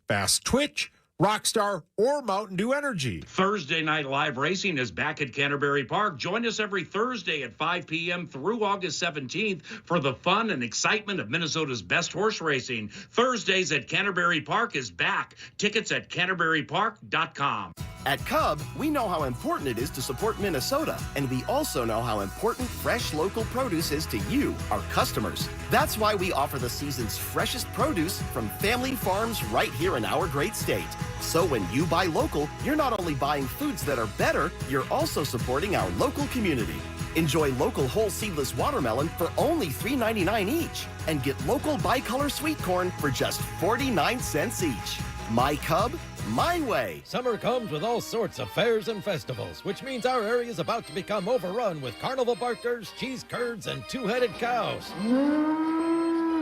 Fast Twitch, Rockstar, or Mountain Dew Energy. Thursday Night Live Racing is back at Canterbury Park. Join us every Thursday at 5 p.m. through August 17th for the fun and excitement of Minnesota's best horse racing. Thursdays at Canterbury Park is back. Tickets at canterburypark.com. At Cub, we know how important it is to support Minnesota, and we also know how important fresh local produce is to you, our customers. That's why we offer the season's freshest produce from family farms right here in our great state. So when you buy local, you're not only buying foods that are better, you're also supporting our local community. Enjoy local whole seedless watermelon for only $3.99 each, and get local bicolor sweet corn for just 49 cents each. My Cub, my way. Summer comes with all sorts of fairs and festivals, which means our area is about to become overrun with carnival barkers, cheese curds, and two-headed cows.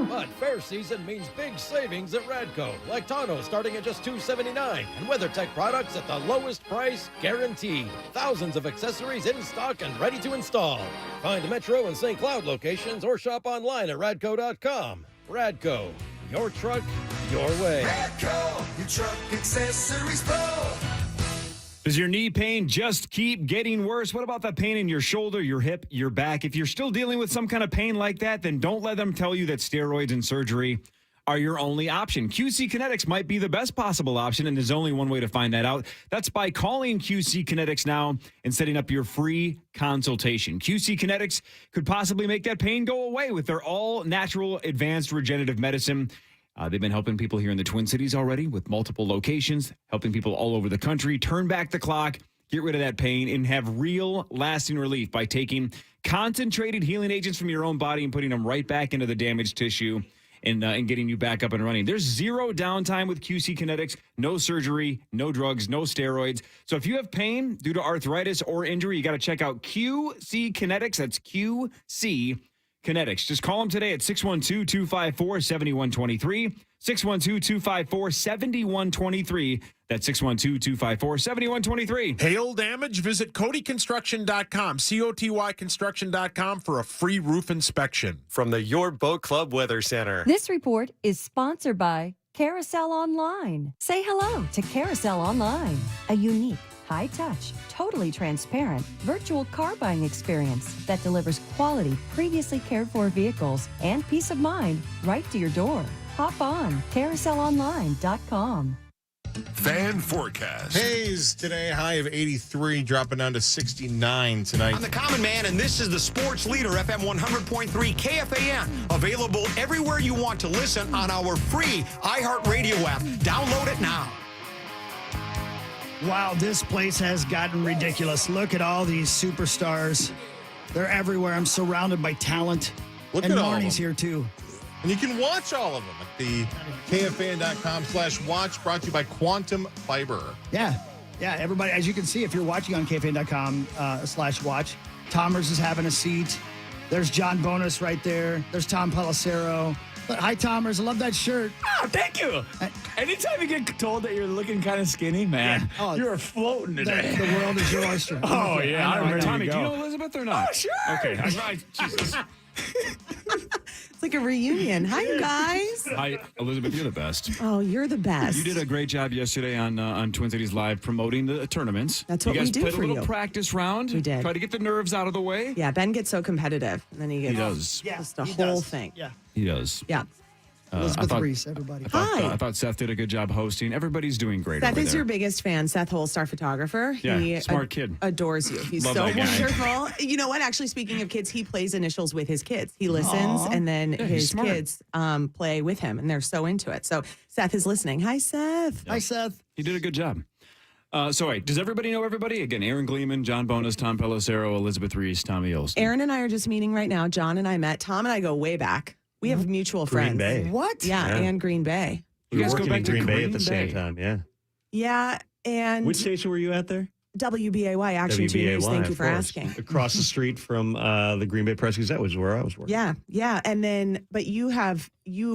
But fair season means big savings at Radco, like tonneau starting at just $2.79, and WeatherTech products at the lowest price guaranteed. Thousands of accessories in stock and ready to install. Find Metro and St. Cloud locations or shop online at radco.com. Radco, your truck, your way. Radco, your truck accessories pro. Does your knee pain just keep getting worse? What about the pain in your shoulder, your hip, your back? If you're still dealing with some kind of pain like that, then don't let them tell you that steroids and surgery are your only option. QC Kinetics might be the best possible option, and there's only one way to find that out. That's by calling QC Kinetics now and setting up your free consultation. QC Kinetics could possibly make that pain go away with their all-natural advanced regenerative medicine. They've been helping people here in the Twin Cities already with multiple locations, helping people all over the country turn back the clock, get rid of that pain, and have real lasting relief by taking concentrated healing agents from your own body and putting them right back into the damaged tissue and getting you back up and running. There's zero downtime with QC Kinetics, no surgery, no drugs, no steroids. So if you have pain due to arthritis or injury, you got to check out QC Kinetics. That's QC Kinetics. Just call them today at 612-254-7123. 612-254-7123. That's 612-254-7123. Hail damage? Visit CodyConstruction.com, COTY Construction.com for a free roof inspection. From the Your Boat Club Weather Center. This report is sponsored by Carousel Online. Say hello to Carousel Online, a unique, high-touch, totally transparent virtual car buying experience that delivers quality, previously cared-for vehicles and peace of mind right to your door. Hop on carouselonline.com. Fan forecast. Haze today, high of 83, dropping down to 69 tonight. I'm the Common Man, and this is the sports leader, FM 100.3 KFAN. Available everywhere you want to listen on our free iHeartRadio app. Download it now. Wow, this place has gotten ridiculous. Look at all these superstars. They're everywhere. I'm surrounded by talent. Look and at all of Marnie's them. here, too. And you can watch all of them at the KFAN.com/watch, brought to you by Quantum Fiber. Yeah, everybody, as you can see, if you're watching on KFAN.com/watch, Tomers is having a seat. There's John Bonus right there. There's Tom Pelissero. Hi, Tomers. I love that shirt. Oh, thank you. Anytime you get told that you're looking kind of skinny, man, you're floating today. The world is your oyster. Oh, yeah. I remember. Tommy, do you know Elizabeth or not? Oh, sure. Okay. Jesus. It's like a reunion. Hi, you guys. Hi, Elizabeth. You're the best. Oh, you're the best. You did a great job yesterday on Twin Cities Live promoting the tournaments. That's what you guys we do played for a little you. practice round. We did. Try to get the nerves out of the way. Yeah, Ben gets so competitive, and then he gets does. just a whole thing. Yeah. He does. Yeah. Elizabeth Ries, everybody. I thought Seth did a good job hosting. Everybody's doing great. Seth over is there. your biggest fan, Seth Holstar, photographer. Yeah, He smart kid. Adores you. He's Love so that guy. wonderful. You know what? Actually, speaking of kids, he plays Initials with his kids. He listens, and then he's his smart. kids play with him, and they're so into it. So Seth is listening. Hi, Seth. Hi, Seth. He did a good job. So, wait, does everybody know everybody? Again, Aaron Gleeman, John Bonus, Tom Pelissero, Elizabeth Ries, Tommy Olson. Aaron and I are just meeting right now. John and I met. Tom and I go way back. We have mutual friends. Bay. What? Yeah, and Green Bay. You guys were go working back in to Green Bay Green at the same Bay. time, yeah. Yeah, and Which station were you at there? WBAY, Action 2 News. Thank you of for course. asking. Across the street from the Green Bay Press Gazette was where I was working. Yeah. And then, but you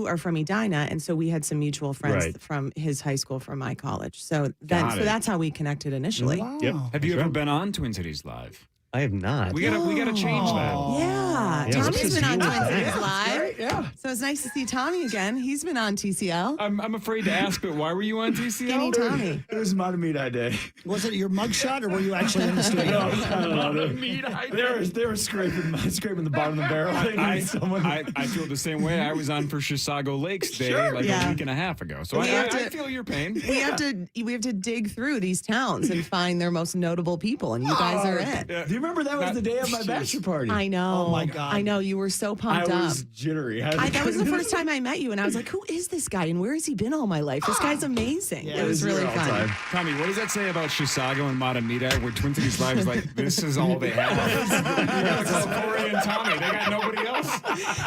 are from Edina, and so we had some mutual friends Right. from his high school, from my college. So that's how we connected initially. Wow. Yep. Have you ever been on Twin Cities Live? I have not. We gotta change that. Yeah. Yeah, Tommy's what's been on the deal Twin with Cities that? Live. Yeah. So it's nice to see Tommy again. He's been on TCL. I'm afraid to ask, but why were you on TCL? Skinny Tommy. It was Matamita Day. Was it your mugshot, or were you actually in the studio? No, I don't know. They were scraping the bottom of the barrel. I feel the same way. I was on for Chisago Lakes Day a week and a half ago. So I feel your pain. We have to dig through these towns and find their most notable people, and you guys are it. Do you remember that was the day of my bachelor party? I know. Oh my God. I know, you were so pumped up. I was jittery. That was the first time I met you, and I was like, who is this guy, and where has he been all my life? This guy's amazing. Yeah, it was really fun. Tommy, what does that say about Chisago and Matamita, where Twin Cities Live is like, this is all they have? It's all Corey and Tommy. They got nobody else.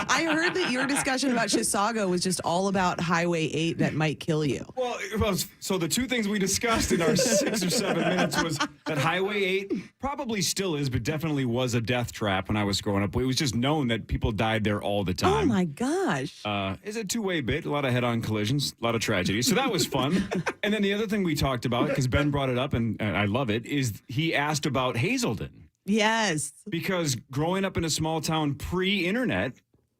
I heard that your discussion about Chisago was just all about Highway 8 that might kill you. Well, so the two things we discussed in our 6 or 7 minutes was that Highway 8 probably still is, but definitely was a death trap when I was growing up. It was just known that people died there all the time. Oh, my gosh. It's a two-way bit, a lot of head-on collisions, a lot of tragedy. So that was fun. And then the other thing we talked about, because Ben brought it up, and I love it, is he asked about Hazelden. Yes. Because growing up in a small town pre-internet,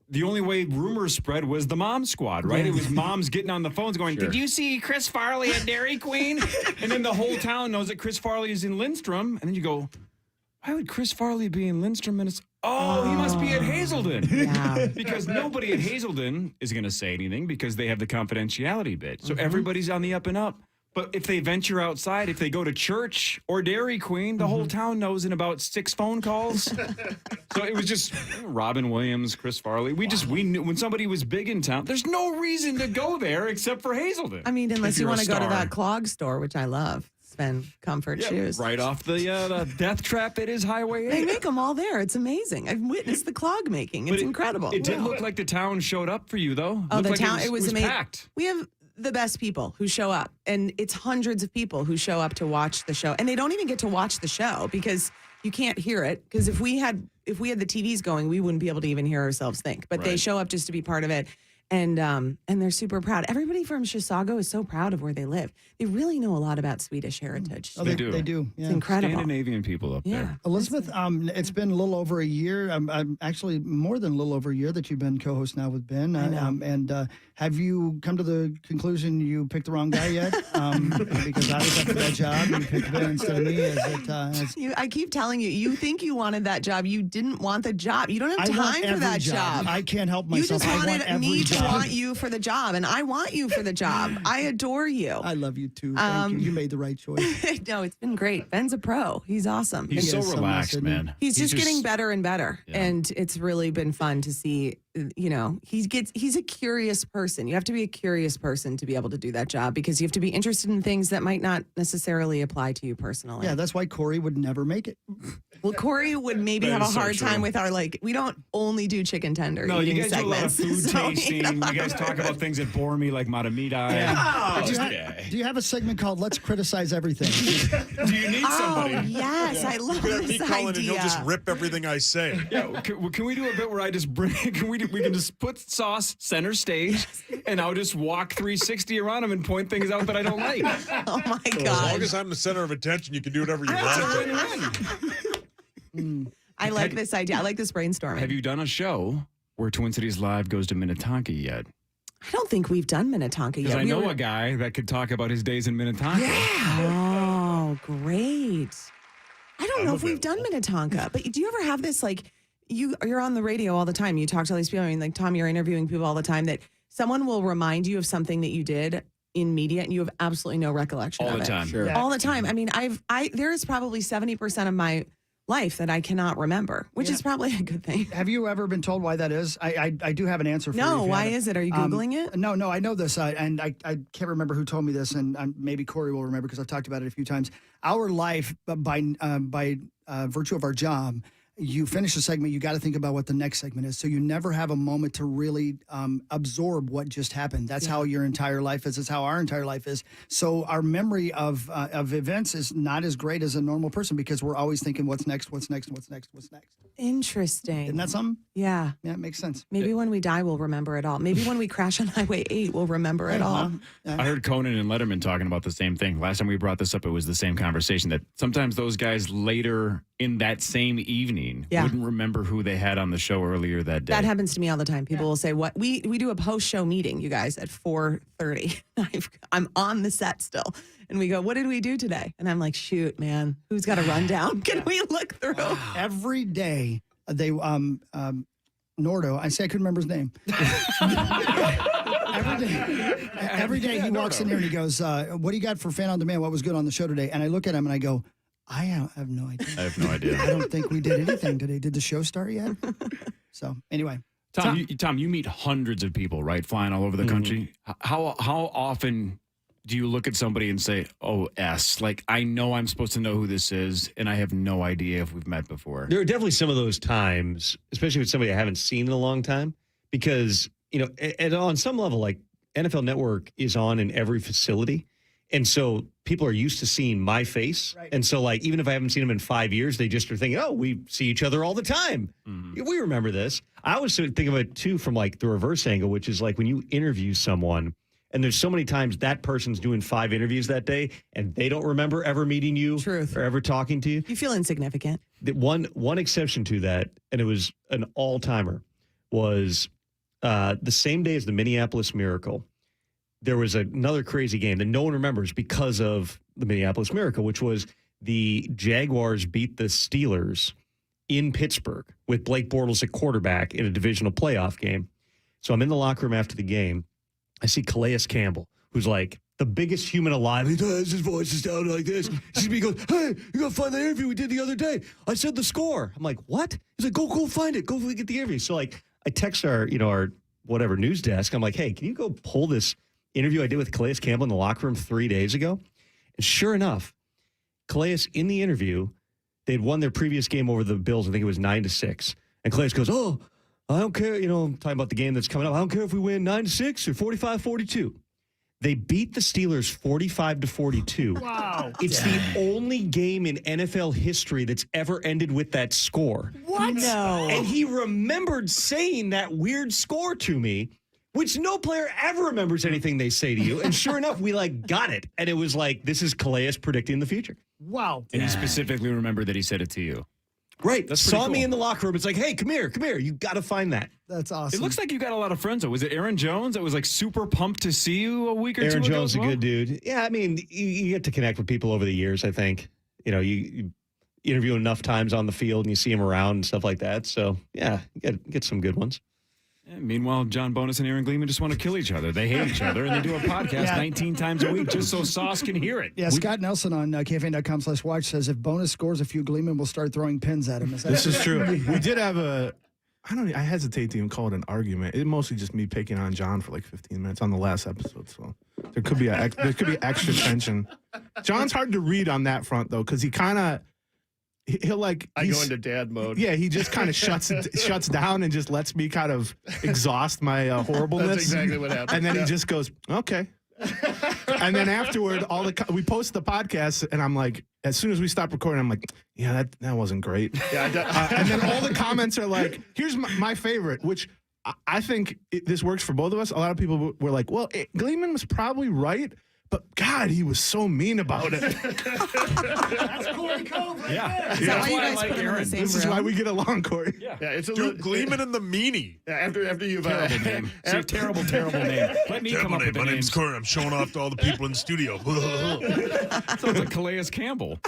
the only way rumors spread was the mom squad, right? It was moms getting on the phones going, did you see Chris Farley at Dairy Queen? And then the whole town knows that Chris Farley is in Lindstrom. And then you go, why would Chris Farley be in Lindstrom? And it's, he must be at Hazelden. Yeah. Because nobody at Hazelden is going to say anything because they have the confidentiality bit. So everybody's on the up and up. But if they venture outside, if they go to church or Dairy Queen, the whole town knows in about 6 phone calls. So it was just Robin Williams, Chris Farley. We knew when somebody was big in town, there's no reason to go there except for Hazelden. I mean, unless you want to go to that clog store, which I love. Sven Comfort shoes. Right off the death trap, it is Highway 8. They make them all there. It's amazing. I've witnessed the clog making. It's incredible. It did look like the town showed up for you, though. Oh, the like town, it was amazing. Packed. We have the best people who show up, and it's hundreds of people who show up to watch the show, and they don't even get to watch the show because you can't hear it. Because if we had the TVs going, we wouldn't be able to even hear ourselves think. But they show up just to be part of it. And they're super proud. Everybody from Chisago is so proud of where they live. They really know a lot about Swedish heritage. Oh, they do. Yeah. It's incredible. Scandinavian people up there. Elizabeth, it's been a little over a year. I'm actually more than a little over a year that you've been co-host now with Ben. And have you come to the conclusion you picked the wrong guy yet? Because I was up for that job. You picked Ben instead of me. I keep telling you, you think you wanted that job. You didn't want the job. You don't have time for that job. I can't help myself. You just wanted me to job. want you for the job, and I want you for the job. I adore you. I love you too. Thank you. You made the right choice. No, it's been great. Ben's a pro. He's awesome. He's so relaxed, man. He's just getting better and better, and it's really been fun to see. You know, he's a curious person. You have to be a curious person to be able to do that job because you have to be interested in things that might not necessarily apply to you personally. Yeah, that's why Corey would never make it. Well, Corey would maybe have a hard time with our, we don't only do chicken tender eating you guys segments. do a lot of food tasting. You guys talk about things that bore me, like Matamita. Yeah. Do you have a segment called Let's Criticize Everything? Do you need somebody? Oh, yes. I love this Keep calling and idea. he'll just rip everything I say. Yeah, can we do a bit where I just bring, we can just put sauce center stage and I'll just walk 360 around him and point things out that I don't like. Oh my So God. as long as I'm the center of attention, you can do whatever you want. I like this idea. I like this brainstorming. Have you done a show where Twin Cities Live goes to Minnetonka yet? I don't think we've done Minnetonka yet. Because I know a guy that could talk about his days in Minnetonka. Yeah. Oh, great. I don't know if we've done Minnetonka, but do you ever have this, you're on the radio all the time. You talk to all these people. I mean, Tom, you're interviewing people all the time that someone will remind you of something that you did in media and you have absolutely no recollection of it. All the time. Sure. All the time. I mean, there is probably 70% of my life that I cannot remember, which is probably a good thing. Have you ever been told why that is? I do have an answer for you. No, why is it? Are you Googling it? No, I know this, and I can't remember who told me this, and maybe Corey will remember because I've talked about it a few times. Our life, by virtue of our job, you finish a segment, you got to think about what the next segment is. So you never have a moment to really absorb what just happened. That's how your entire life is. It's how our entire life is. So our memory of events is not as great as a normal person because we're always thinking, what's next, what's next, what's next, what's next. Interesting. Isn't that something? Yeah. Yeah, it makes sense. Maybe when we die, we'll remember it all. Maybe when we crash on Highway 8, we'll remember it all. I heard Conan and Letterman talking about the same thing. Last time we brought this up, it was the same conversation that sometimes those guys later in that same evening seen Yeah. wouldn't remember who they had on the show earlier that day. That happens to me all the time. People will say, "What we do a post-show meeting, you guys, at 4:30. I'm on the set still, and we go, what did we do today?" And I'm like, "Shoot, man, who's got a rundown? Can we look through?" Every day they Nordo. I say I couldn't remember his name. Every day he walks in here and he goes, "What do you got for Fan on Demand? What was good on the show today?" And I look at him and I go, I have no idea. I have no idea. I don't think we did anything today. Did the show start yet? So anyway, Tom, you meet hundreds of people, right? Flying all over the country. How often do you look at somebody and say, "Oh, S"? Like, I know I'm supposed to know who this is, and I have no idea if we've met before. There are definitely some of those times, especially with somebody I haven't seen in a long time, because and on some level, like NFL Network is on in every facility. And so people are used to seeing my face. Right. And so, like, even if I haven't seen them in 5 years, they just are thinking, oh, we see each other all the time. Mm-hmm. We remember this. I always think of it, too, from, like, the reverse angle, which is, like, when you interview someone, and there's so many times that person's doing 5 interviews that day, and they don't remember ever meeting you or ever talking to you. You feel insignificant. One exception to that, and it was an all-timer, was the same day as the Minneapolis Miracle. There was another crazy game that no one remembers because of the Minneapolis Miracle, which was the Jaguars beat the Steelers in Pittsburgh with Blake Bortles at quarterback in a divisional playoff game. So I'm in the locker room after the game. I see Calais Campbell, who's like the biggest human alive. He does, his voice is down like this. He goes, "Hey, you got to find the interview we did the other day. I said the score." I'm like, "What?" He's like, go find it. Go get the interview. So, like, I text our whatever news desk. I'm like, "Hey, can you go pull this interview I did with Calais Campbell in the locker room 3 days ago?" And sure enough, Calais, in the interview, they'd won their previous game over the Bills. I think it was 9-6. And Calais goes, "Oh, I don't care. I'm talking about the game that's coming up. I don't care if we win 9-6 or 45-42. They beat the Steelers 45-42. Wow. It's the only game in NFL history that's ever ended with that score. What? No. And he remembered saying that weird score to me, which no player ever remembers anything they say to you. And sure enough, we got it. And it was like, this is Calais predicting the future. Wow. And he specifically remembered that he said it to you. Right. That's Saw cool. me in the locker room. It's like, "Hey, come here. You got to find that." That's awesome. It looks like you got a lot of friends, though. Was it Aaron Jones that was like super pumped to see you a week or two ago? Aaron Jones is as well? a good dude. Yeah, I mean, you get to connect with people over the years, I think. You interview enough times on the field and you see him around and stuff like that. So, yeah, you get some good ones. Yeah, meanwhile, John Bonus and Aaron Gleeman just want to kill each other. They hate each other, and they do a podcast 19 times a week just so Sauce can hear it. Yeah, Scott Nelson on KFAN.com/watch says if Bonus scores a few, Gleeman will start throwing pins at him. This is true. We did have I hesitate to even call it an argument. It's mostly just me picking on John for like 15 minutes on the last episode. So there could be extra tension. John's hard to read on that front, though, because he'll I go into dad mode. Yeah, he just kind of shuts down and just lets me kind of exhaust my horribleness. That's exactly what happened. And then he just goes, "Okay." And then afterward, we post the podcast, and I'm like, as soon as we stop recording, I'm like, "Yeah, that wasn't great." Yeah, and then all the comments are like, "Here's my favorite," which I think this works for both of us. A lot of people were like, "Well, Gleeman was probably right." But God, he was so mean about it. That's Corey Cove right there. Is that why you guys put him in the same This is room? why we get along, Corey. Yeah, it's a Dude, Gleeman and the Meanie. Yeah, after you've Terrible name. See, terrible name. Let me come up with the My name's names. Corey. I'm showing off to all the people in the studio. Sounds like Calais Campbell.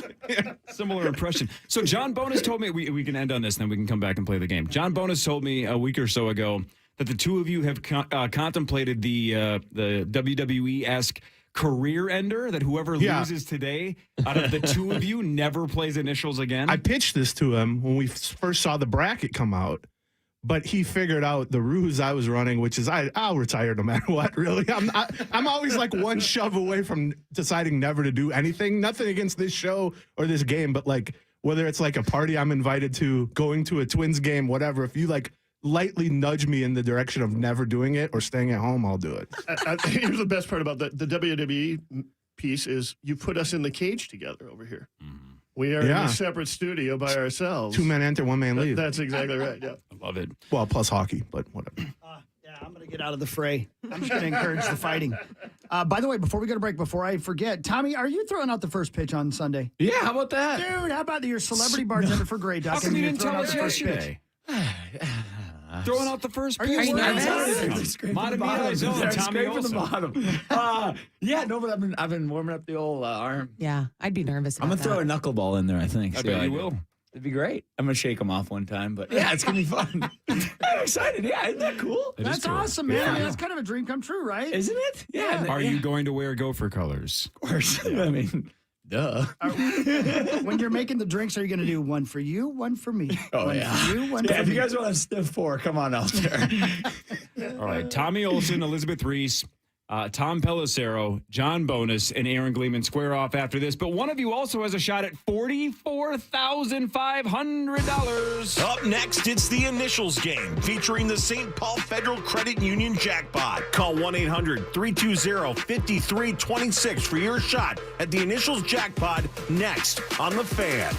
Similar impression. So John Bonus told me, we can end on this, and then we can come back and play the game. John Bonus told me a week or so ago that the two of you have contemplated the WWE-esque career ender, that whoever loses today out of the two of you never plays Initials again. I pitched this to him when we first saw the bracket come out, but he figured out the ruse I was running, which is I'll retire no matter what. Really, I'm always like one shove away from deciding never to do anything. Nothing against this show or this game, but like whether it's like a party I'm invited to, going to a Twins game, whatever. If you like lightly nudge me in the direction of never doing it or staying at home, I'll do it. Here's the best part about the WWE piece is you put us in the cage together over here. Mm-hmm. We are in a separate studio by ourselves. 2 men enter, 1 man leave. That's exactly right. Yeah, I love it. Well, plus hockey, but whatever. I'm going to get out of the fray. I'm just going to encourage the fighting. By the way, before we go to break, before I forget, Tommy, are you throwing out the first pitch on Sunday? Yeah, how about that? Dude, how about your celebrity bartender for Grey Duck? How come you didn't tell us yesterday? Throwing out the first pitch. Are you nervous? Tommy Olson. Yeah, no, but I've been warming up the old arm. Yeah, I'd be nervous. I'm gonna throw a knuckleball in there. I think. I bet you will. It'd be great. I'm gonna shake them off one time, but yeah, it's gonna be fun. I'm excited. Yeah, isn't that cool? That's awesome, man. I mean, that's kind of a dream come true, right? Isn't it? Yeah. Are you going to wear Gopher colors? Of course. I mean, duh. When you're making the drinks, are you going to do one for you, one for me? Oh, one yeah. for you, one for If me. you guys want to stiff four, come on out there. All right. Tommy Olson, Elizabeth Ries, Tom Pelissero, John Bonus, and Aaron Gleeman square off after this. But one of you also has a shot at $44,500. Up next, it's the Initials game featuring the St. Paul Federal Credit Union jackpot. Call 1-800-320-5326 for your shot at the Initials jackpot next on The Fan.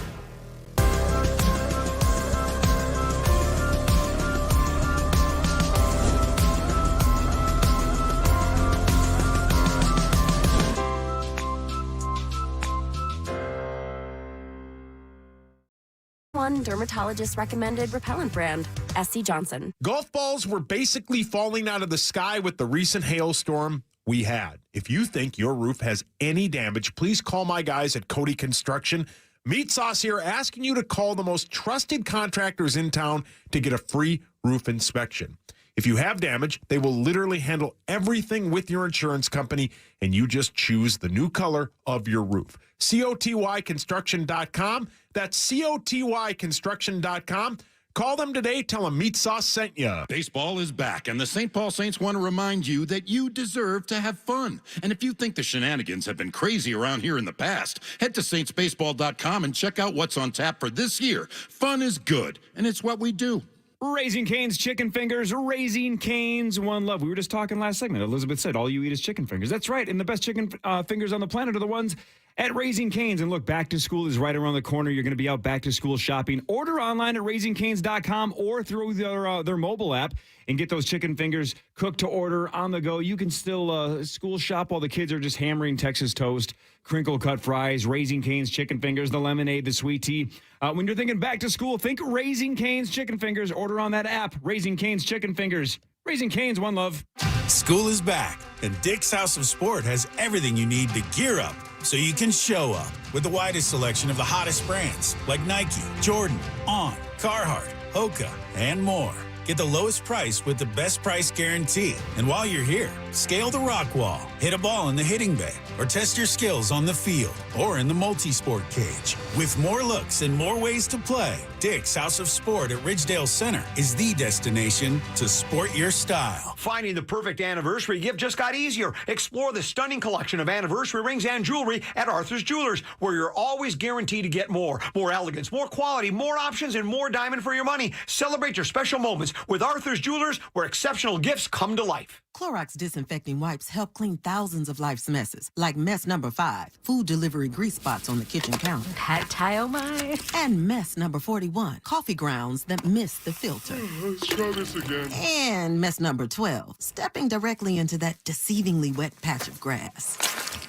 One dermatologist recommended repellent brand, SC Johnson. Golf balls were basically falling out of the sky with the recent hailstorm we had. If you think your roof has any damage, please call my guys at Cody Construction. Meat Sauce here asking you to call the most trusted contractors in town to get a free roof inspection. If you have damage, they will literally handle everything with your insurance company, and you just choose the new color of your roof. COTYconstruction.com. That's COTYconstruction.com. Call them today. Tell them Meat Sauce sent you. Baseball is back, and the St. Paul Saints want to remind you that you deserve to have fun. And if you think the shenanigans have been crazy around here in the past, head to saintsbaseball.com and check out what's on tap for this year. Fun is good, and it's what we do. Raising Cane's Chicken Fingers, Raising Cane's One Love. We were just talking last segment. Elizabeth said, all you eat is chicken fingers. That's right. And the best chicken fingers on the planet are the ones at Raising Cane's. And look, back to school is right around the corner. You're going to be out back to school shopping. Order online at raisingcanes.com or through their mobile app and get those chicken fingers cooked to order on the go. You can still school shop while the kids are just hammering Texas toast, crinkle cut fries, Raising Cane's Chicken Fingers, the lemonade, the sweet tea. When you're thinking back to school, think Raising Cane's Chicken Fingers. Order on that app, Raising Cane's Chicken Fingers. Raising Cane's, one love. School is back, and Dick's House of Sport has everything you need to gear up so you can show up. With the widest selection of the hottest brands like Nike, Jordan, On, Carhartt, Hoka, and more. Get the lowest price with the best price guarantee. And while you're here, scale the rock wall, hit a ball in the hitting bay, or test your skills on the field or in the multi-sport cage. With more looks and more ways to play, Dick's House of Sport at Ridgedale Center is the destination to sport your style. Finding the perfect anniversary gift just got easier. Explore the stunning collection of anniversary rings and jewelry at Arthur's Jewelers, where you're always guaranteed to get more elegance, more quality, more options, and more diamond for your money. Celebrate your special moments with Arthur's Jewelers, where exceptional gifts come to life. Clorox disinfecting wipes help clean thousands of life's messes, like mess number 5, food delivery grease spots on the kitchen counter. Pad tie, oh my. And mess number 41, coffee grounds that miss the filter. Let's try this again. And mess number 12, stepping directly into that deceivingly wet patch of grass.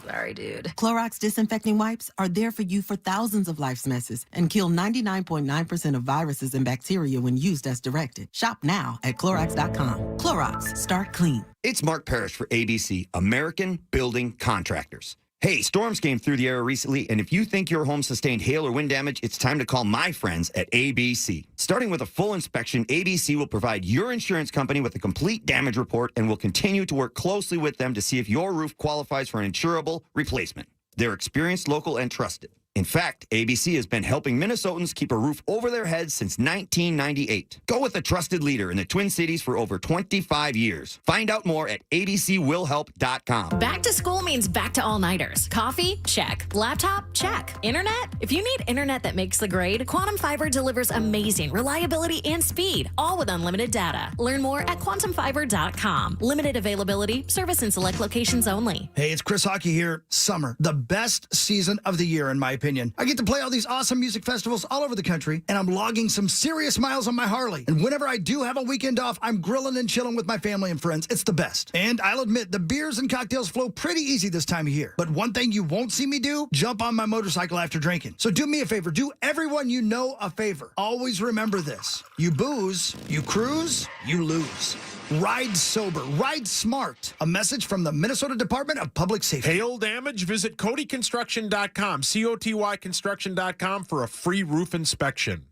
Sorry, dude. Clorox disinfecting wipes are there for you for thousands of life's messes and kill 99.9% of viruses and bacteria when used as directed. Shop now at Clorox.com. Clorox, start clean. It's Mark Parrish for ABC, American Building Contractors. Hey, storms came through the area recently, and if you think your home sustained hail or wind damage, it's time to call my friends at ABC. Starting with a full inspection, ABC will provide your insurance company with a complete damage report and will continue to work closely with them to see if your roof qualifies for an insurable replacement. They're experienced, local, and trusted. In fact, ABC has been helping Minnesotans keep a roof over their heads since 1998. Go with a trusted leader in the Twin Cities for over 25 years. Find out more at abcwillhelp.com. Back to school means back to all-nighters. Coffee? Check. Laptop? Check. Internet? If you need internet that makes the grade, Quantum Fiber delivers amazing reliability and speed, all with unlimited data. Learn more at quantumfiber.com. Limited availability, service in select locations only. Hey, it's Chris Hockey here. Summer, the best season of the year, in my opinion. opinion. I get to play all these awesome music festivals all over the country, and I'm logging some serious miles on my Harley. And whenever I do have a weekend off, I'm grilling and chilling with my family and friends. It's the best. And I'll admit, the beers and cocktails flow pretty easy this time of year. But one thing you won't see me do, jump on my motorcycle after drinking. So do me a favor. Do everyone you know a favor. Always remember this. You booze, you cruise, you lose. Ride sober. Ride smart. A message from the Minnesota Department of Public Safety. Hail damage? Visit CotyConstruction.com, COTY Construction.com for a free roof inspection.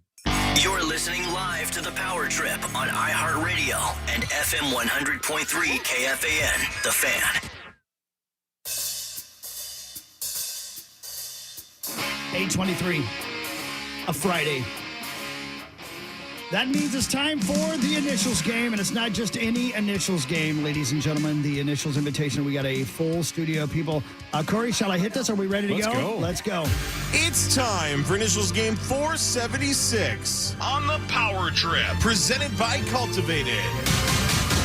You're listening live to The Power Trip on iHeartRadio and FM 100.3 KFAN, The Fan. 8:23, a Friday. That means it's time for the Initials game, and it's not just any Initials game, ladies and gentlemen. The Initials Invitational. We got a full studio of people. Corey, shall I hit this? Are we ready to go? Let's go. It's time for Initials Game 476 on the Power Trip, presented by Cultivated.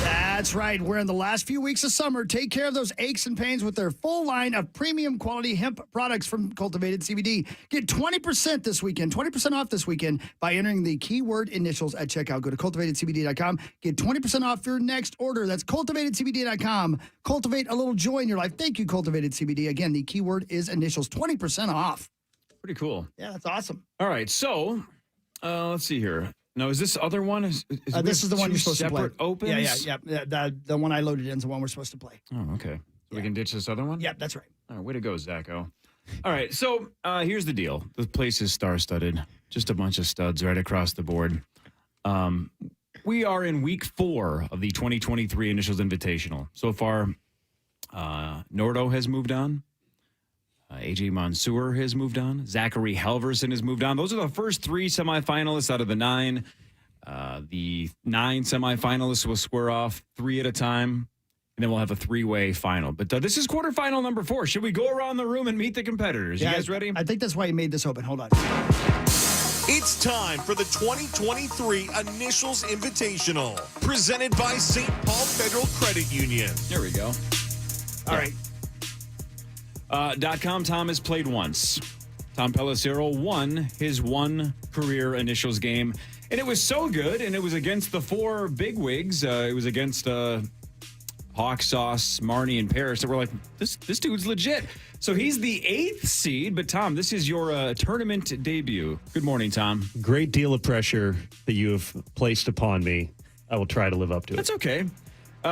That's right. We're in the last few weeks of summer. Take care of those aches and pains with their full line of premium quality hemp products from Cultivated CBD. Get 20% this weekend, 20% off this weekend by entering the keyword initials at checkout. Go to cultivatedcbd.com. Get 20% off your next order. That's cultivatedcbd.com. Cultivate a little joy in your life. Thank you, Cultivated CBD. Again, the keyword is initials, 20% off. Pretty cool. Yeah, that's awesome. All right, so let's see here. Now, is this other one? This is the one you're supposed to play. Separate opens? Yeah. The one I loaded in is the one we're supposed to play. Oh, okay. So we can ditch this other one? Yep, that's right. All right, way to go, Zacho. All right, so here's the deal. The place is star-studded. Just a bunch of studs right across the board. We are in week 4 of the 2023 Initials Invitational. So far, Nordo has moved on. AJ Mansour has moved on. Zachary Halverson has moved on. Those are the first 3 semifinalists out of the 9. The 9 semifinalists will square off 3 at a time, and then we'll have a 3-way final. But this is quarterfinal number 4. Should we go around the room and meet the competitors? Yeah, you guys ready? I think that's why you made this open. Hold on. It's time for the 2023 Initials Invitational, presented by St. Paul Federal Credit Union. There we go. All right. .com Tom has played once. Tom Pelissero won his one career Initials game, and it was so good, and it was against the 4 bigwigs. It was against Hawk Sauce, Marnie, and Paris that were like, this dude's legit. So he's the 8th seed, but Tom, this is your tournament debut. Good morning, Tom. Great deal of pressure that you have placed upon me. I will try to live up to it. That's okay.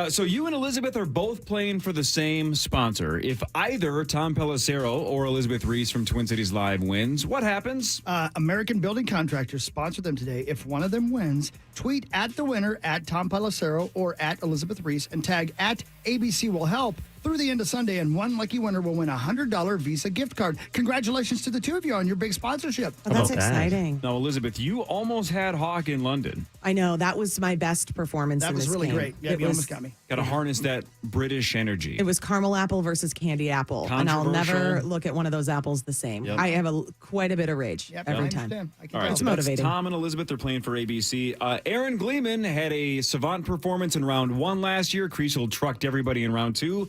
So you and Elizabeth are both playing for the same sponsor. If either Tom Pelissero or Elizabeth Ries from Twin Cities Live wins, what happens? American Building Contractors sponsor them today. If one of them wins, tweet at the winner at Tom Pelissero or at Elizabeth Ries and tag at ABC Will Help through the end of Sunday, and one lucky winner will win a $100 Visa gift card. Congratulations to the 2 of you on your big sponsorship. Oh, that's exciting. Now, Elizabeth, you almost had Hawk in London. I know. That was my best performance That in was this really game. great. Yeah, you almost got me. Got to harness that British energy. It was caramel apple versus candy apple, and I'll never Controversial. look at one of those apples the same. Yep. I have quite a bit of rage every time. All right, It's so motivating. that's Tom and Elizabeth are playing for ABC. Aaron Gleeman had a savant performance in round 1 last year. Creasel trucked everybody in round 2.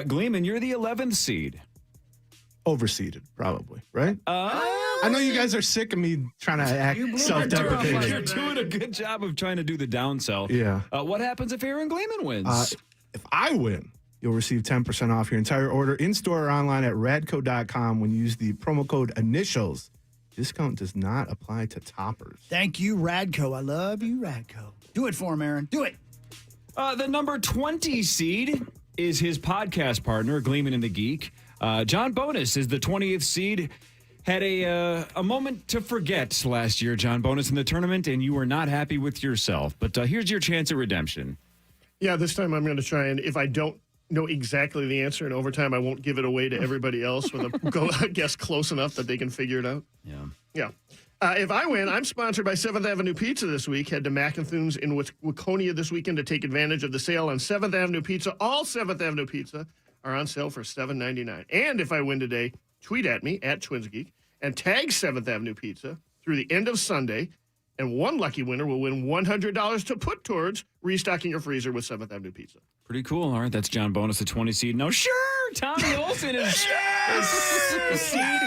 Gleeman, you're the 11th seed. Overseeded, probably, right? I know you guys are sick of me trying to act self-deprecating. You're doing a good job of trying to do the downsell. Yeah. What happens if Aaron Gleeman wins? If I win, you'll receive 10% off your entire order in-store or online at radco.com when you use the promo code INITIALS. Discount does not apply to toppers. Thank you, Radco. I love you, Radco. Do it for him, Aaron. Do it. The number 20 seed is his podcast partner, Gleeman and the Geek. John Bonus is the 20th seed. Had a moment to forget last year, John Bonus, in the tournament, and you were not happy with yourself. But here's your chance at redemption. Yeah, this time I'm going to try, and if I don't know exactly the answer in overtime, I won't give it away to everybody else with a guess close enough that they can figure it out. Yeah. If I win, I'm sponsored by 7th Avenue Pizza this week. Head to Mackinthun's in Waconia this weekend to take advantage of the sale on 7th Avenue Pizza. All 7th Avenue Pizza are on sale for $7.99. And if I win today, tweet at me, at TwinsGeek, and tag 7th Avenue Pizza through the end of Sunday. And one lucky winner will win $100 to put towards restocking your freezer with 7th Avenue Pizza. Pretty cool. All right, that's John Bonus, the 20 seed. No, sure, Tommy Olson is a seed.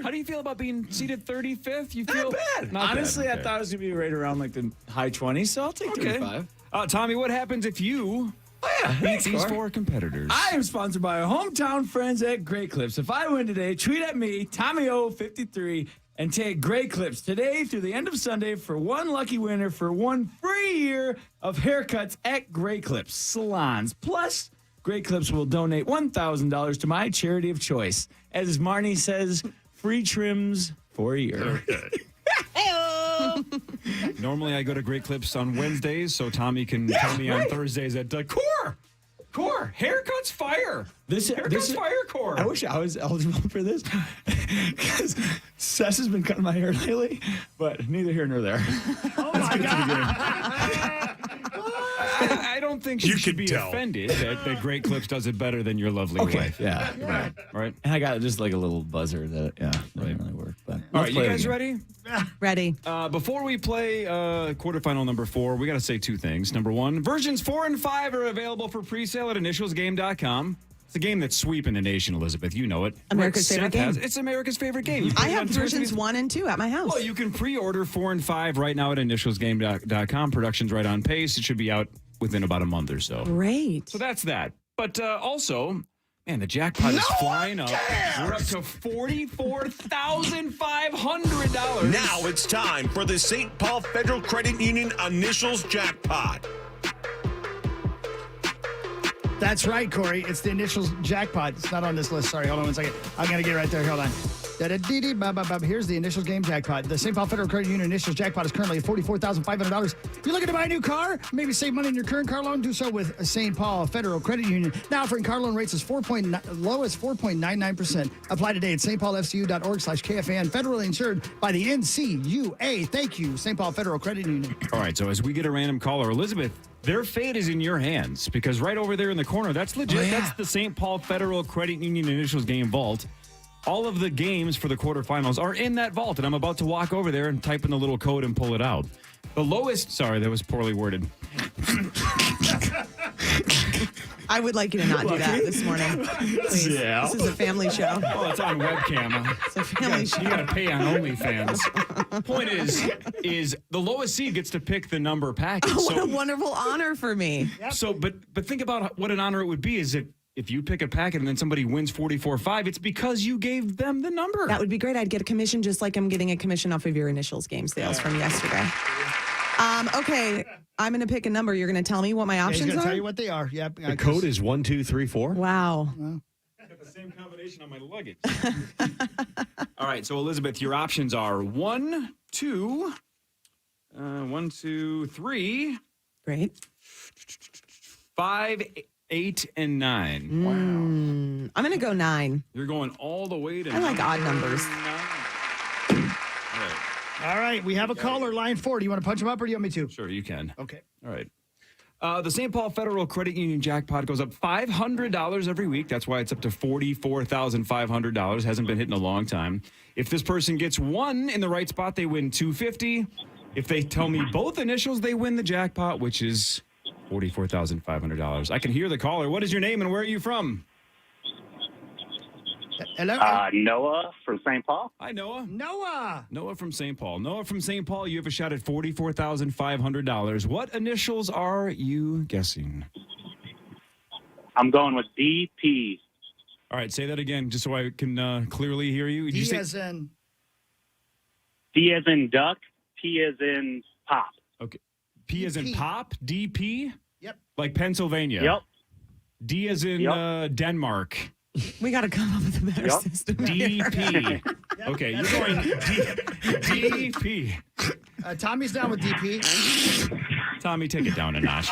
How do you feel about being seated 35th? You feel Not bad. Not Honestly, bad. I thought it was going to be right around like the high 20s, so I'll take 35. Tommy, what happens if you beat these four competitors? I am sponsored by our hometown friends at Great Clips. If I win today, tweet at me, TommyO53, and take Great Clips today through the end of Sunday for one lucky winner for 1 free year of haircuts at Great Clips salons. Plus, Great Clips will donate $1,000 to my charity of choice. As Marnie says, free trims for a year. Normally, I go to Great Clips on Wednesdays, so Tommy can tell me on Thursdays that Core, haircuts fire. Haircuts fire, Core. I wish I was eligible for this because Sess has been cutting my hair lately, but neither here nor there. Oh my God. I don't think she should be offended that Great Clips does it better than your lovely wife. Yeah. Right. And I got just like a little buzzer that, doesn't really work. But All right, you guys ready? Ready. Before we play quarterfinal number 4, we got to say two things. Number one, versions 4 and 5 are available for pre-sale at initialsgame.com. It's a game that's sweeping the nation, Elizabeth. You know it. America's favorite game. It's America's favorite game. I have versions 1 and 2 at my house. Well, you can pre-order 4 and 5 right now at initialsgame.com. Production's right on pace. It should be out within about a month or so. Great. So that's that. But also, man, the jackpot is flying up. We're up to $44,500. Now it's time for the St. Paul Federal Credit Union Initials Jackpot. That's right, Corey. It's the Initials jackpot. It's not on this list. Sorry, hold on one second. I'm going to get right there. Hold on. Here's the Initials game jackpot. The St. Paul Federal Credit Union Initials jackpot is currently at $44,500. You're looking to buy a new car? Maybe save money in your current car loan? Do so with St. Paul Federal Credit Union. Now offering car loan rates as low as 4.99%. Apply today at stpaulfcu.org/KFAN. Federally insured by the NCUA. Thank you, St. Paul Federal Credit Union. All right, so as we get a random caller, Elizabeth, their fate is in your hands because right over there in the corner, that's legit. Oh, yeah. That's the St. Paul Federal Credit Union Initials game vault. All of the games for the quarterfinals are in that vault, and I'm about to walk over there and type in the little code and pull it out. The lowest, sorry, that was poorly worded. I would like you to not do that this morning. Please. Yeah. This is a family show. Oh, it's on webcam. It's a family show. You got to pay on OnlyFans. Point is the lowest seed gets to pick the number package. Oh, what a wonderful honor for me. So, but think about what an honor it would be is if you pick a packet and then somebody wins 44.5, it's because you gave them the number. That would be great. I'd get a commission just like I'm getting a commission off of your Initials game sales from yesterday. Okay, I'm going to pick a number. You're going to tell me what my options He's going are? to tell you what they are. Yep. The code is 1234. Wow. I got the same combination on my luggage. All right, so Elizabeth, your options are 1, 2, 3. Great. 5, 8, and 9. Wow. I'm going to go 9. You're going all the way to I like odd numbers. All right, we have a caller, line 4. Do you want to punch him up or do you want me to? Sure, you can. Okay. All right. The St. Paul Federal Credit Union jackpot goes up $500 every week. That's why it's up to $44,500. Hasn't been hit in a long time. If this person gets 1 in the right spot, they win $250. If they tell me both initials, they win the jackpot, which is $44,500. I can hear the caller. What is your name and where are you from? Hello? Noah from St. Paul. Hi, Noah. Noah from St. Paul. Noah from St. Paul, you have a shot at $44,500. What initials are you guessing? I'm going with DP. All right, say that again just so I can clearly hear you. Did you say as in... D as in duck, P as in pop. Okay. P as in pop, DP? Yep. Like Pennsylvania. Yep. D as in Denmark. We got to come up with a better system. DP. Okay, you're going DP. Tommy's down with DP. Tommy, take it down a notch.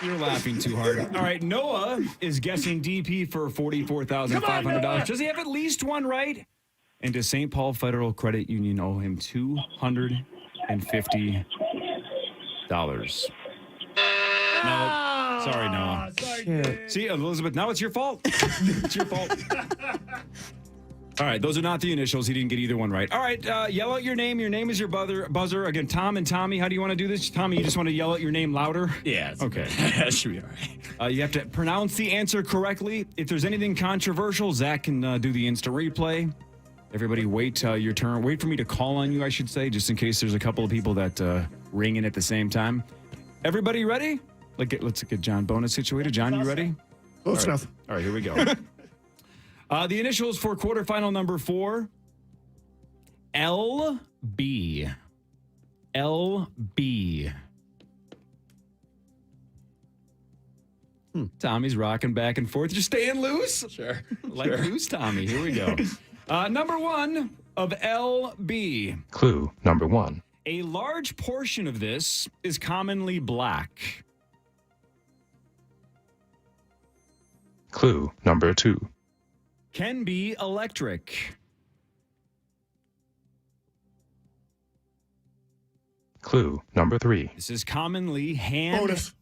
You're laughing too hard. All right, Noah is guessing DP for $44,500. Does he have at least one right? And does St. Paul Federal Credit Union owe him $250? No. Sorry, Noah. Sorry. See, Elizabeth, now it's your fault. It's your fault. All right, those are not the initials. He didn't get either one right. All right, yell out your name. Your name is your buzzer. Again, Tom and Tommy, how do you want to do this? Tommy, you just want to yell out your name louder? Yeah. Okay. That should be all right. You have to pronounce the answer correctly. If there's anything controversial, Zach can do the instant replay. Everybody wait your turn. Wait for me to call on you, I should say, just in case there's a couple of people that ring in at the same time. Everybody ready? Let's get John Bonus situated. John, you ready? Close enough. All right, here we go. The initials for quarterfinal number 4, LB. LB. Tommy's rocking back and forth. You're staying loose? Sure. Loose Tommy. Here we go. Number 1 of LB. Clue number 1. A large portion of this is commonly black. Clue number 2. Can be electric. Clue number 3. This is commonly hand...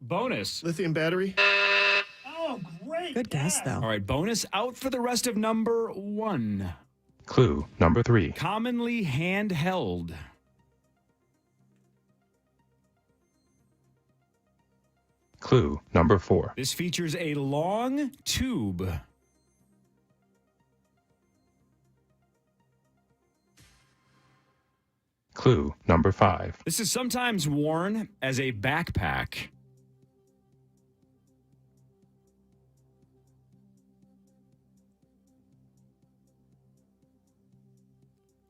Bonus. Lithium battery. Oh, great. Good guess, though. All right, bonus out for the rest of number 1. Clue number 3. Commonly handheld. Clue number 4. This features a long tube. Clue number 5. This is sometimes worn as a backpack.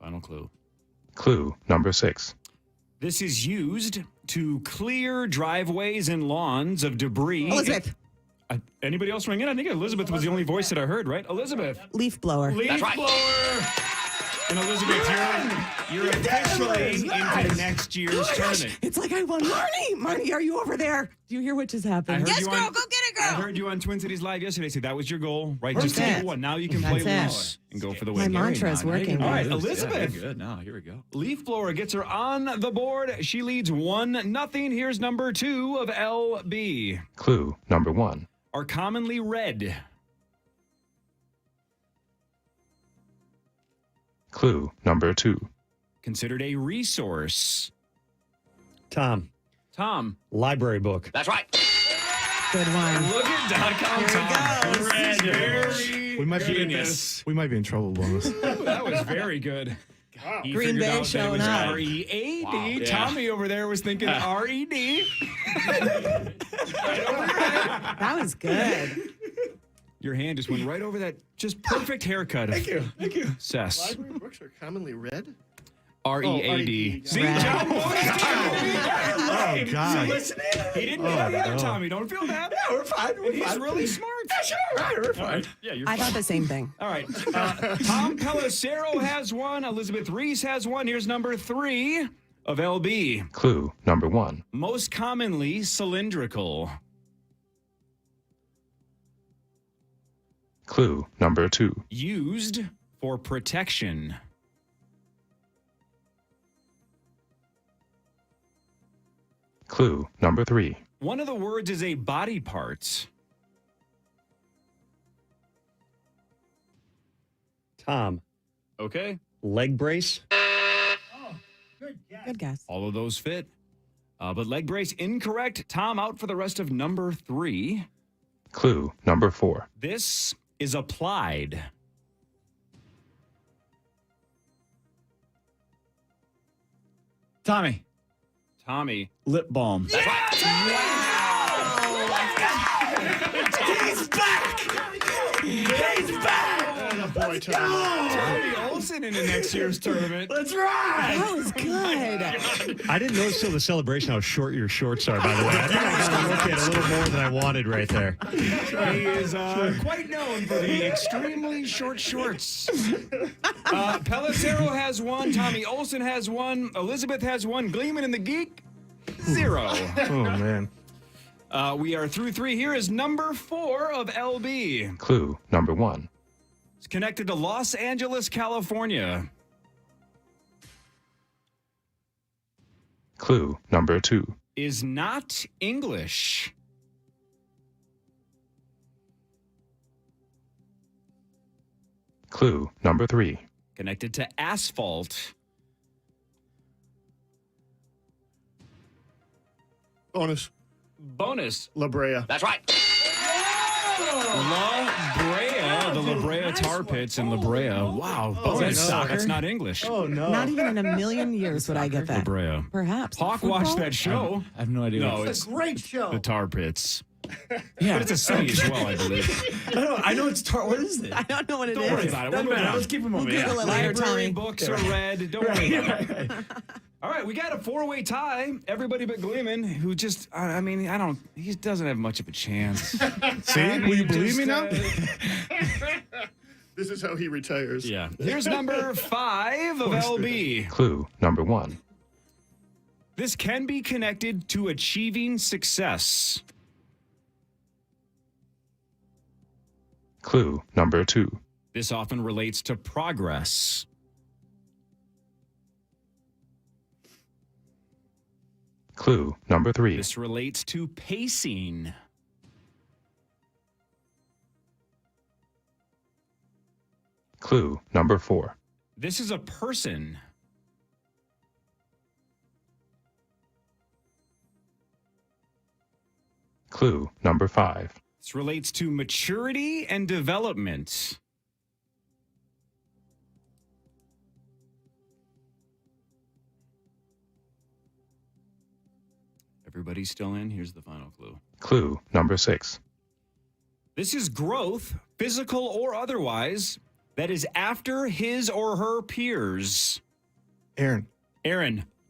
Final clue. Clue number 6. This is used to clear driveways and lawns of debris. Elizabeth. Anybody else ring in? I think Elizabeth was the only voice that I heard, right? Elizabeth. Leaf blower. Leaf blower. And Elizabeth, you're officially into next year's tournament. It's like I won. Marnie, are you over there? Do you hear what just happened? Yes, girl, go get it, girl. I heard you on Twin Cities Live yesterday. So that was your goal, right? Just to get one. Now you can play loose and go for the win. My mantra is working. All right, Yeah, Elizabeth. good. Now, here we go. Leaf blower gets her on the board. She leads 1-0. Here's number 2 of LB. Clue number 1. Are commonly read. Clue number 2. Considered a resource. Tom. Library book. That's right. Good one. Look at .com. Very We might genius. be in trouble, Bonus. That was very good. He Green figured Bay out that it showing was up. READ. Wow. Yeah. Tommy over there was thinking RED. That was good. Your hand just went right over that just perfect haircut. Thank you. Cess. Library books are commonly read. READ. See, Right. John Boy. Oh, God. He didn't know the other Tommy. Don't feel bad. Yeah, we're fine. He's really smart. Yeah, sure. Right, we're fine. Yeah, you're I fine. thought the same thing. All right. Tom Pelissero has one. Elizabeth Ries has one. Here's number 3 of LB. Clue number 1. Most commonly cylindrical. Clue number 2. Used for protection. Clue number 3. One of the words is a body part. Tom. Okay. Leg brace. Good guess. All of those fit. But leg brace incorrect. Tom out for the rest of number 3. Clue number 4. This is applied. Tommy. Lip balm. He's back! He's back! Oh, boy, Tommy Olson in the next year's tournament. That's right! That was good. I didn't notice till the celebration how short your shorts are, by the way. I think I got to look at a little more than I wanted right there. He is quite known for the extremely short shorts. Pelissero has one. Tommy Olson has one. Elizabeth has one. Gleeman and the Geek, 0. Oh, man. We are through 3. Here is number 4 of LB. Clue number 1. It's connected to Los Angeles, California. Clue number 2. Is not English. Clue number 3. Connected to asphalt. Bonus. Bonus. La Brea. That's right. La Brea, the La Brea Tar Pits in La Brea. Wow. Bonus. That's not English. Oh, no. Not even in a million years would I get La that. Brea. Perhaps. Hawk Football? watched that show. I have no idea. No, what it's a great show. the Tar Pits. Yeah. But it's a city as well, I believe. I know it's what is it? I don't know what it is. Don't worry about it. Doesn't We'll move matter. on. Let's keep it moving. We'll Google it later, Library Tommy. books are red. Don't worry about it. All right, we got a 4-way tie. Everybody but Gleeman, who just, he doesn't have much of a chance. See? Will you believe me now? This is how he retires. Yeah. Here's number 5 of LB. Clue number 1. This can be connected to achieving success. Clue number 2. This often relates to progress. Clue number 3. This relates to pacing. Clue number 4. This is a person. Clue number 5. This relates to maturity and development. Everybody's still in? Here's the final clue. Clue number 6. This is growth, physical or otherwise, that is after his or her peers. Aaron.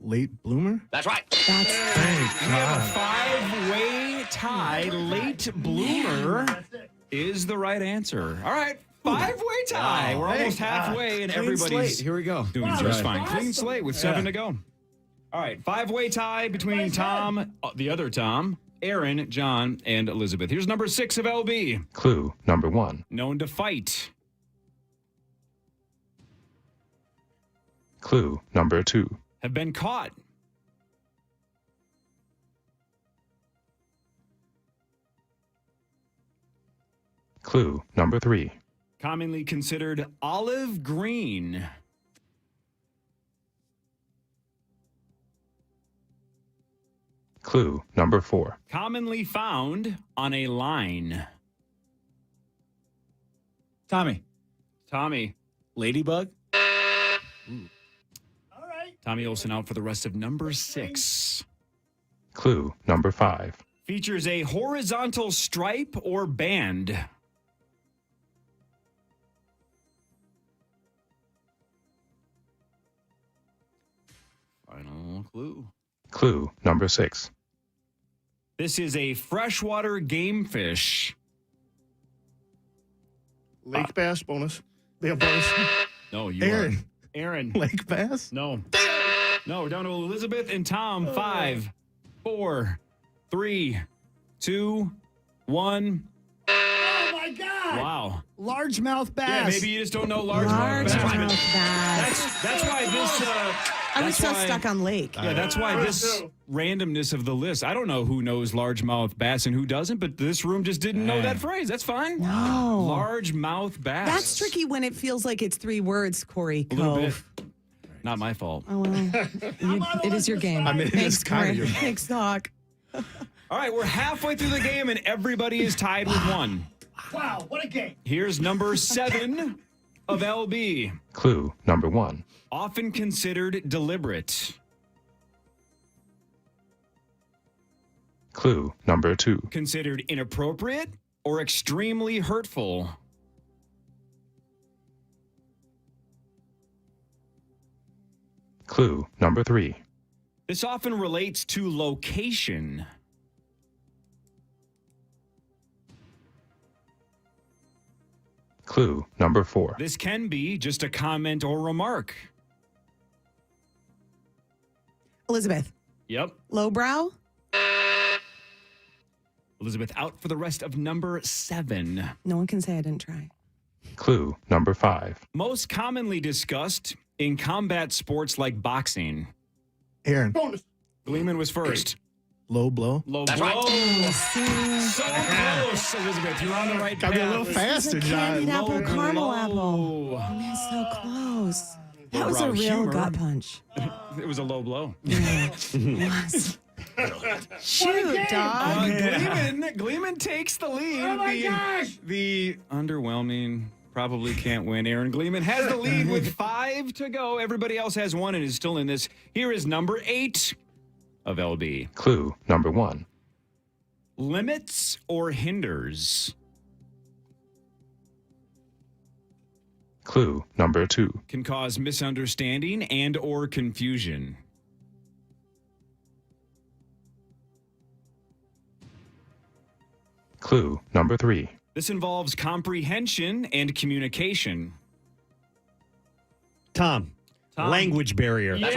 Late bloomer? That's right. We have a 5-way tie. Late bloomer is the right answer. All right, 5-way tie. Wow. We're almost Hey, halfway, and clean everybody's slate. Here we go. doing Wow, just that's fine. Clean awesome. slate with 7 to go. All right, 5-way tie between Tom, the other Tom, Aaron, John, and Elizabeth. Here's number 6 of LB. Clue number 1. Known to fight. Clue number 2. Have been caught. Clue number 3. Commonly considered olive green. Clue number 4. Commonly found on a line. Tommy. Ladybug. All right. Tommy Olson out for the rest of number 6. Clue number 5. Features a horizontal stripe or band. Final clue. Clue number 6. This is a freshwater game fish. Lake bass. Bonus. They have bonus. No, you Aaron. are. Aaron. Lake bass? No. No, we're down to Elizabeth and Tom. 5, 4, 3, 2, 1. Oh, my God. Wow. Largemouth bass. Yeah, maybe you just don't know largemouth bass. bass. That's why this. I was that's so why- stuck on lake. Yeah, that's why this randomness of the list. I don't know who knows largemouth bass and who doesn't, but this room just didn't know that phrase. That's fine. No. Largemouth bass. That's tricky when it feels like it's 3 words, Corey. A little bit. Cove. Not my fault. Oh, well. It is your game. I mean, it Thanks, is kind of Corey. your fault. Thanks, Doc. All right, we're halfway through the game and everybody is tied with 1. Wow, what a game. Here's number 7 of LB. Clue number 1. Often considered deliberate. Clue number 2. Considered inappropriate or extremely hurtful. Clue number 3. This often relates to location. Clue number 4. This can be just a comment or remark. Elizabeth. Yep. Lowbrow. Elizabeth out for the rest of number 7. No one can say I didn't try. Clue number 5. Most commonly discussed in combat sports like boxing. Aaron. Bonus. Gleeman was first. Low blow. Low That's blow. right. So close, Elizabeth. You're on the right Gotta be a little path. faster, John. Candied apple, Low caramel blow. apple. Oh, man, so close. That was a Lowbrow real humor. gut punch. It was a low blow. It was. Shoot, dog. Gleeman takes the lead. Oh, my gosh. The underwhelming, probably can't win. Aaron Gleeman has the lead with 5 to go. Everybody else has 1 and is still in this. Here is number 8 of LB. Clue number 1. Limits or hinders? Clue number 2. Can cause misunderstanding and or confusion. Clue number 3. This involves comprehension and communication. Tom. Language barrier. Yes!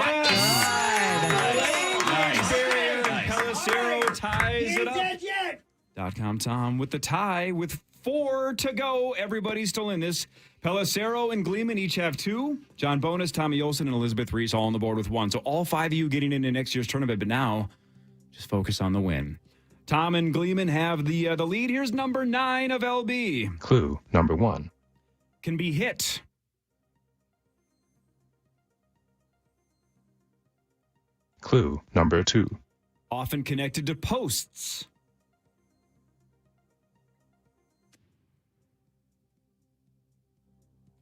Nice. Pelissero ties it up. .com Tom with the tie with 4 to go. Everybody's still in this. Pelissero and Gleeman each have 2. John Bonus, Tommy Olson, and Elizabeth Ries all on the board with 1. So all 5 of you getting into next year's tournament. But now, just focus on the win. Tom and Gleeman have the lead. Here's number 9 of LB. Clue number 1. Can be hit. Clue number 2. Often connected to posts.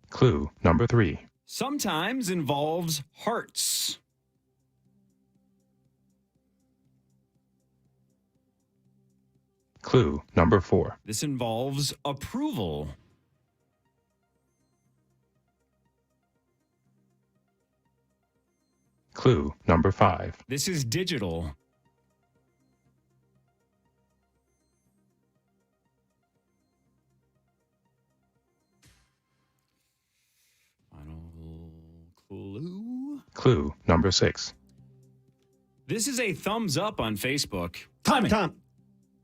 Clue number 3. Sometimes involves hearts. Clue number 4. This involves approval. Clue number 5. This is digital. Final clue. Clue number 6. This is a thumbs up on Facebook. Tommy. Tom.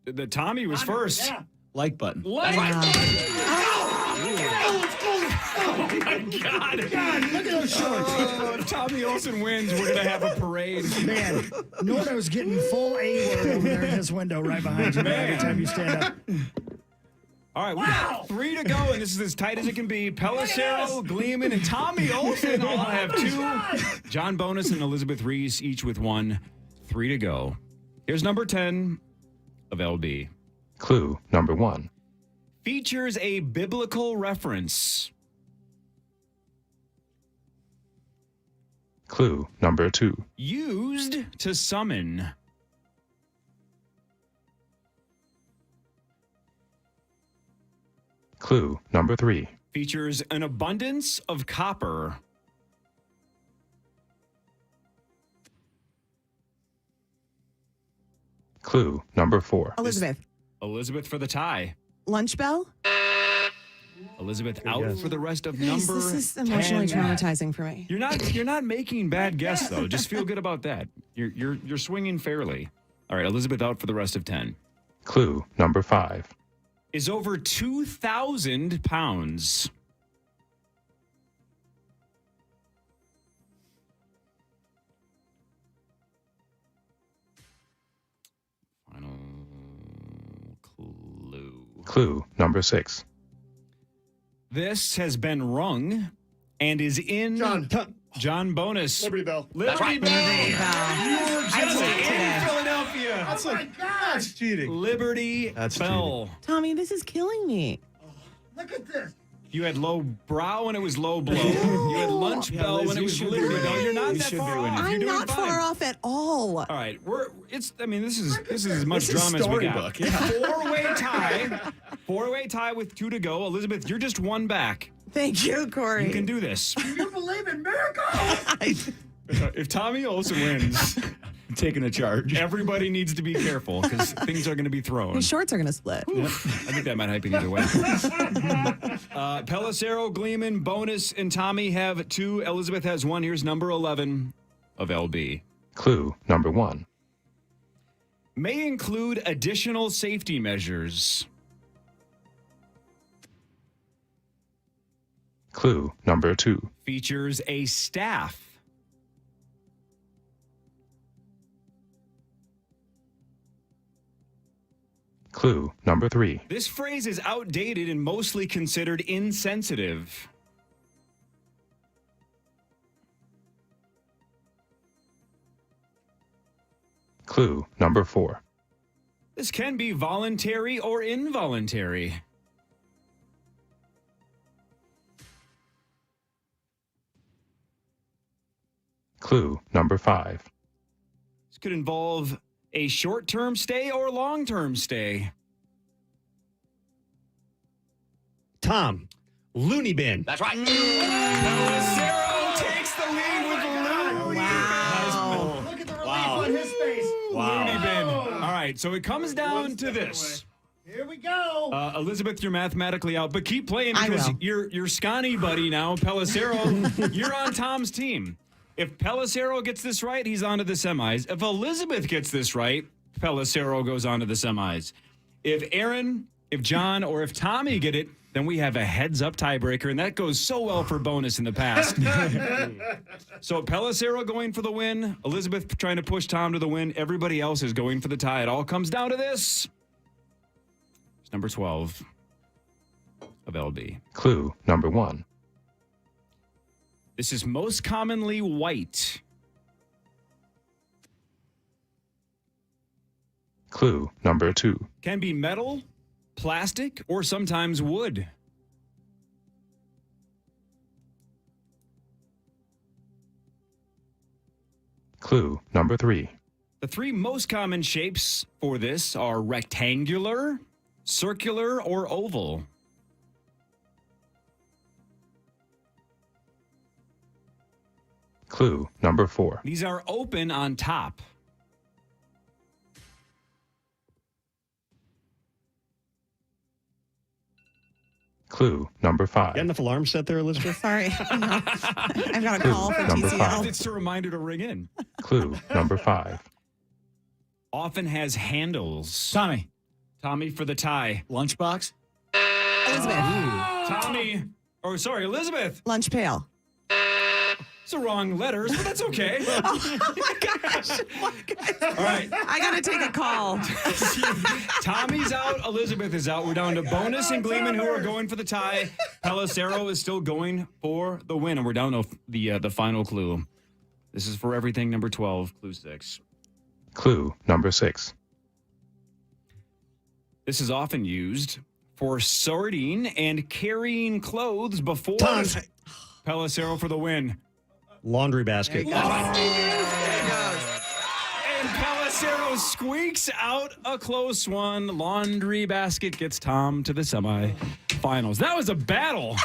The Tommy was first. Yeah. Like button. Like Oh my God! God, look at those shorts. If Tommy Olson wins, we're gonna have a parade. Man, Nordo's getting full A-word over there in his window right behind you every time you stand up. All right, we got 3 to go, and this is as tight as it can be. Pelissero, Gleeman, and Tommy Olson all have 2. John Bonus and Elizabeth Ries each with 1. 3 to go. Here's number 10 of LB. Clue number 1. Features a biblical reference. Clue number 2. Used to summon. Clue number 3. Features an abundance of copper. Clue number 4. Elizabeth. Elizabeth for the tie. Lunch bell? Elizabeth out for the rest of Guys, number this is emotionally 10. traumatizing for me. You're not making bad guess though. Just feel good about that. You're swinging fairly. All right, Elizabeth out for the rest of 10. Clue number 5. Is over 2,000 pounds. Final clue. Clue number 6. This has been rung and is in John Bonus. Liberty Bell. Liberty Bell. You were just in Philadelphia. That's my gosh, cheating. Liberty Bell. Tommy, this is killing me. Look at this. You had low brow when it was low blow. You had lunch bell Liz, when it you was should be Liberty winning. Bell. You're not You that should far be winning. off. You're I'm doing not fine. far off at all. All right, this is as much drama as we got. storybook, yeah. Four-way tie with 2 to go. Elizabeth, you're just 1 back. Thank you, Corey. You can do this. Do you believe in miracles? If Tommy Olson wins, Taking a charge. everybody needs to be careful because things are going to be thrown. His shorts are going to split. Yep. I think that might happen either way. Pelissero, Gleeman, Bonus, and Tommy have 2. Elizabeth has 1. Here's number 11 of LB. Clue number 1. May include additional safety measures. Clue number 2. Features a staff. Clue number 3. This phrase is outdated and mostly considered insensitive. Clue number 4. This can be voluntary or involuntary. Clue number 5. This could involve a short-term stay or long-term stay. Tom, loony bin. That's right. Pelissero takes the lead with loony Wow. Look at the relief on his face. Loony bin. All right, so it comes down to this. Here we go. Elizabeth, you're mathematically out, but keep playing I because will. your Scotty buddy now, Pelissero, you're on Tom's team. If Pelissero gets this right, he's on to the semis. If Elizabeth gets this right, Pelissero goes on to the semis. If Aaron, if John, or if Tommy get it, then we have a heads-up tiebreaker, and that goes so well for bonus in the past. So Pelissero going for the win, Elizabeth trying to push Tom to the win, everybody else is going for the tie. It all comes down to this. It's number 12 of LB. Clue number 1. This is most commonly white. Clue number 2. Can be metal, plastic, or sometimes wood. Clue number 3. The three most common shapes for this are rectangular, circular, or oval. Clue number 4. These are open on top. Clue number 5. Got enough alarms set there, Elizabeth? Sorry. I've got a call from Number TCL. 5. It's a reminder to ring in. Clue number 5. Often has handles. Tommy, Tommy for the tie. lunchbox. Elizabeth. Tommy. Oh, sorry, Elizabeth. Lunch pail. It's the wrong letters, but that's okay. Oh my gosh. All right. I got to take a call. Tommy's out. Elizabeth is out. We're down to Bonus and Gleeman, who are going for the tie. Pelissero is still going for the win, and we're down to the final clue. This is for everything number 12, clue 6. Clue number 6. This is often used for sorting and carrying clothes before. Pelissero for the win. Laundry basket. And Pelissero squeaks out a close one. Laundry basket gets Tom to the semifinals. That was a battle.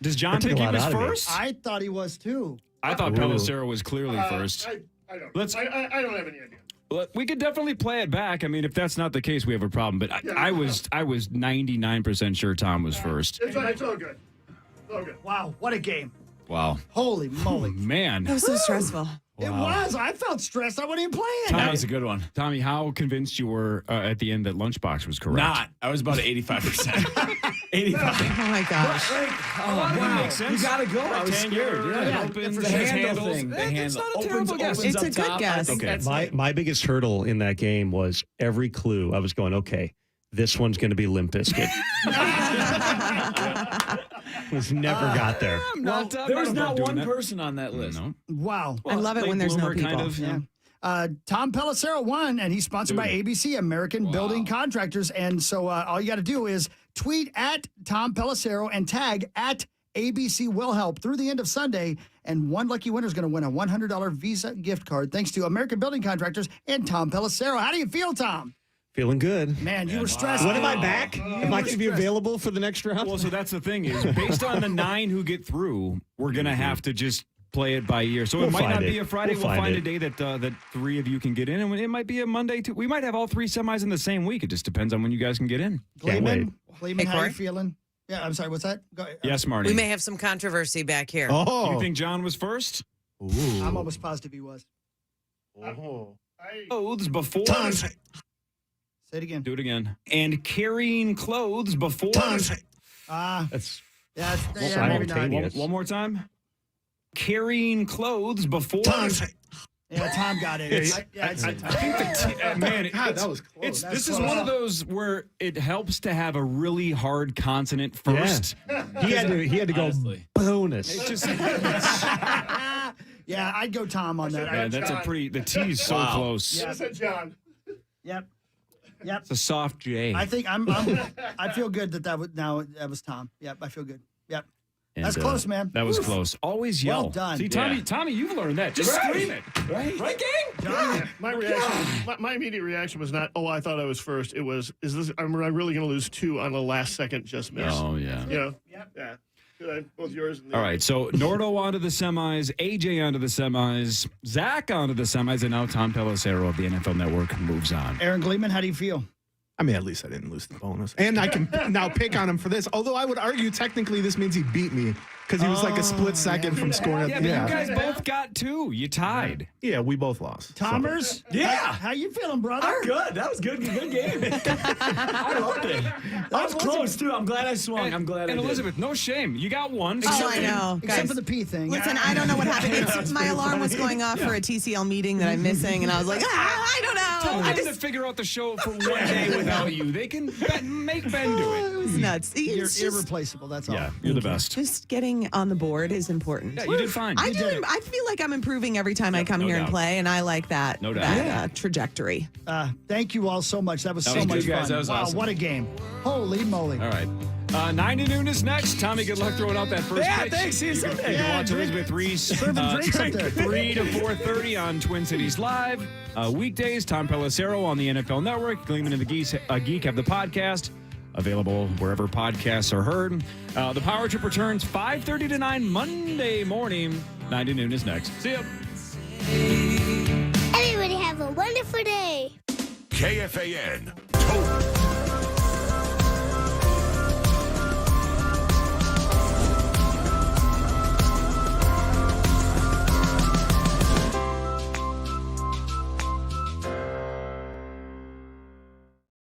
Does John think he was first? I thought he was too. I thought Pelissero was clearly first. I don't. Let's- I don't have any idea. We could definitely play it back. I mean, if that's not the case, we have a problem. But I was 99% sure Tom was first. It's all good. It's all good. Wow, what a game. Wow. Holy moly. Man. That was so stressful. It was. I felt stressed. I wasn't even playing. That was a good one. Tommy, how convinced you were at the end that Lunchbox was correct? Not. I was about 85%. 85. Oh my gosh. Oh, wow. Makes sense. You got to go. I was scared. Rectangular, Yeah. it opens, the it has handle handles. thing. The It's handle. not a terrible guess. It's up a good top. I guess. think Okay. that's My biggest hurdle in that game was every clue. I was going, okay, this one's going to be Limp Bizkit. Was never got there. there was not one person on that list. No. Wow. I love it when there's no people. Kind of, Yeah. Tom Pelissero won, and he's sponsored by ABC, American Building Contractors. And so all you got to do is tweet at Tom Pelissero and tag at ABC Will Help through the end of Sunday. And one lucky winner is going to win a $100 Visa gift card thanks to American Building Contractors and Tom Pelissero. How do you feel, Tom? Feeling good. Man, you were stressed. When am I back? Am I going to be available for the next round? Well, so that's the thing is, based on the 9 who get through, we're going to have to just play it by ear. So We'll it might find not it. be a Friday. We'll We'll find find it. a day that 3 of you can get in, and it might be a Monday too. We might have all 3 semis in the same week. It just depends on when you guys can get in. Can't wait. Gleeman, how you feeling? Yeah, I'm sorry, what's that? Go, Yes, Marty. We may have some controversy back here. You think John was first? I'm almost positive he was. Clothes before. Say it again. Do it again. And carrying clothes before. That's Yeah, maybe not. simultaneous. One more time. Carrying clothes before. Yeah, Tom got it. I think man, God, that was close. This is one of those where it helps to have a really hard consonant first. He had to go bonus. It's just Yeah, I'd go Tom on that. man, that's the T is so close. Yeah. said John. Yep. It's a soft J. I think I feel good that was Tom. Yep, I feel good. Yep. And, That's close, man. That was Oof. close. Always yell. Well done. See, Tommy, you've learned that. Just scream it. Right, gang? My reaction, my immediate reaction was not, oh, I thought I was first. It was, am I really going to lose 2 on the last second just miss? Oh, yeah. You know? Yeah. Both yours and All right, so Nordo onto the semis, AJ onto the semis, Zach onto the semis, and now Tom Pelissero of the NFL Network moves on. Aaron Gleeman, how do you feel? I mean, at least I didn't lose the bonus. And I can now pick on him for this. Although I would argue technically this means he beat me because he was like a split second from scoring. Yeah, but you guys both got 2. You tied. Yeah, we both lost. Tomers? Yeah. How you feeling, brother? I'm good. That was good. Good game. I loved it. That was close, too. I'm glad I swung. I'm glad I And did. Elizabeth, no shame. You got 1. Oh, I know. Except Guys, for the P thing. listen, I don't know what happened. My alarm was going off for a TCL meeting that I'm missing, and I was like, I don't know. Tell them to figure out the show for 1 day without you. They can make Ben do it. It was nuts. You're It's just- irreplaceable. That's all. Yeah, you're the best. Just getting on the board is important. Yeah, you did fine. I feel like I'm improving every time I come no here and doubt. play, and I like that, No doubt. that trajectory. Thank you all so much. That was so was much good, guys. fun. That was wow, awesome. what a game. Holy moly. All right. 9 to noon is next. Tommy, good luck throwing out that first Yeah, pitch. thanks. See you Sunday. You can watch Elizabeth Ries Serving drinks up there. 3 to 4:30 on Twin Cities Live. Weekdays, Tom Pelissero on the NFL Network. Gleeman and the Geek have the podcast. Available wherever podcasts are heard. The Power Trip returns 5:30 to 9 Monday morning. 9 to noon is next. See ya. Everybody have a wonderful day. KFAN